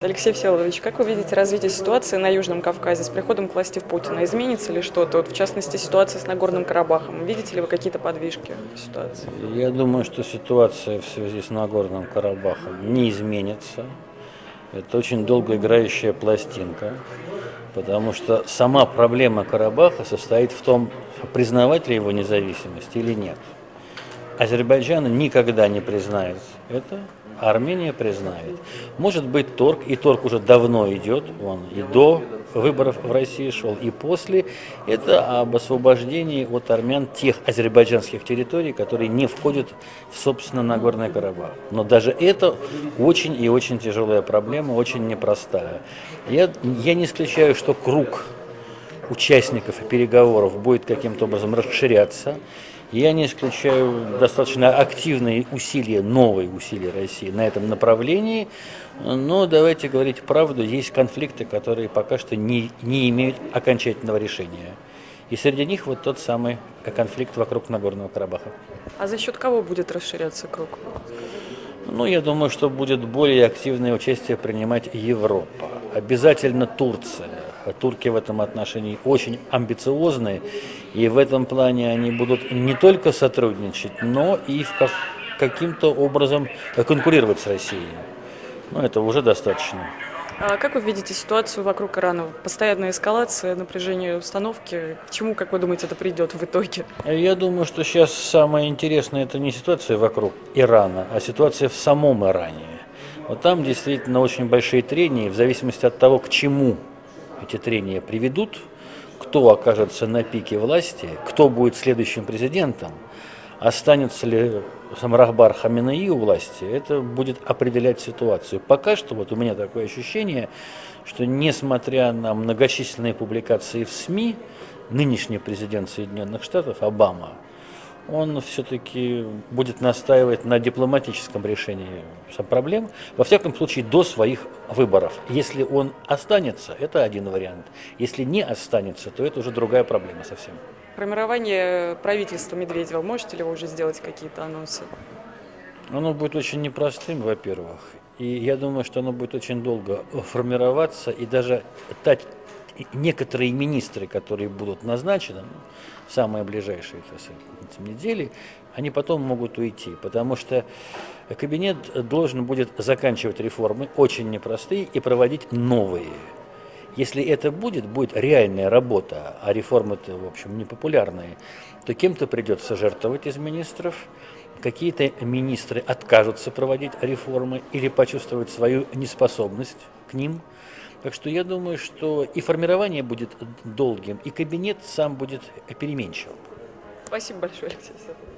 Алексей Всеволодович, как вы видите развитие ситуации на Южном Кавказе с приходом к власти Путина? Изменится ли что-то? Вот, в частности, ситуация с Нагорным Карабахом. Видите ли вы какие-то подвижки в ситуации? Я думаю, что ситуация в связи с Нагорным Карабахом не изменится. Это очень долгоиграющая пластинка, потому что сама проблема Карабаха состоит в том, признавать ли его независимость или нет. Азербайджан никогда не признает это, а Армения признает. Может быть торг, и торг уже давно идет, он и до выборов в России шел, и после. Это об освобождении от армян тех азербайджанских территорий, которые не входят в, собственно, Нагорный Карабах. Но даже это очень и очень тяжелая проблема, очень непростая. Я не исключаю, что круг участников переговоров будет каким-то образом расширяться. Я не исключаю достаточно активные усилия, новые усилия России на этом направлении, но давайте говорить правду, есть конфликты, которые пока что не имеют окончательного решения. И среди них вот тот самый конфликт вокруг Нагорного Карабаха. А за счет кого будет расширяться круг? Ну, я думаю, что будет более активное участие принимать Европа. Обязательно Турция. Турки в этом отношении очень амбициозные, и в этом плане они будут не только сотрудничать, но и каким-то образом конкурировать с Россией. Но это уже достаточно. А как вы видите ситуацию вокруг Ирана? Постоянная эскалация, напряжение установки. К чему, как вы думаете, это придет в итоге? Я думаю, что сейчас самое интересное это не ситуация вокруг Ирана, а ситуация в самом Иране. Вот там действительно очень большие трения, в зависимости от того, к чему эти трения приведут, кто окажется на пике власти, кто будет следующим президентом, останется ли сам Рахбар Хаминеи у власти, это будет определять ситуацию. Пока что вот у меня такое ощущение, что несмотря на многочисленные публикации в СМИ, нынешний президент Соединенных Штатов Обама, он все-таки будет настаивать на дипломатическом решении проблем, во всяком случае, до своих выборов. Если он останется, это один вариант. Если не останется, то это уже другая проблема совсем. Формирование правительства Медведева. Можете ли вы уже сделать какие-то анонсы? Оно будет очень непростым, во-первых. И я думаю, что оно будет очень долго формироваться, и даже некоторые министры, которые будут назначены в самые ближайшие недели, они потом могут уйти, потому что кабинет должен будет заканчивать реформы, очень непростые, и проводить новые. Если это будет реальная работа, а реформы-то, в общем, непопулярные, то кем-то придется жертвовать из министров, какие-то министры откажутся проводить реформы или почувствуют свою неспособность к ним. Так что я думаю, что и формирование будет долгим, и кабинет сам будет переменчивым. Спасибо большое, Алексей Всеволодович.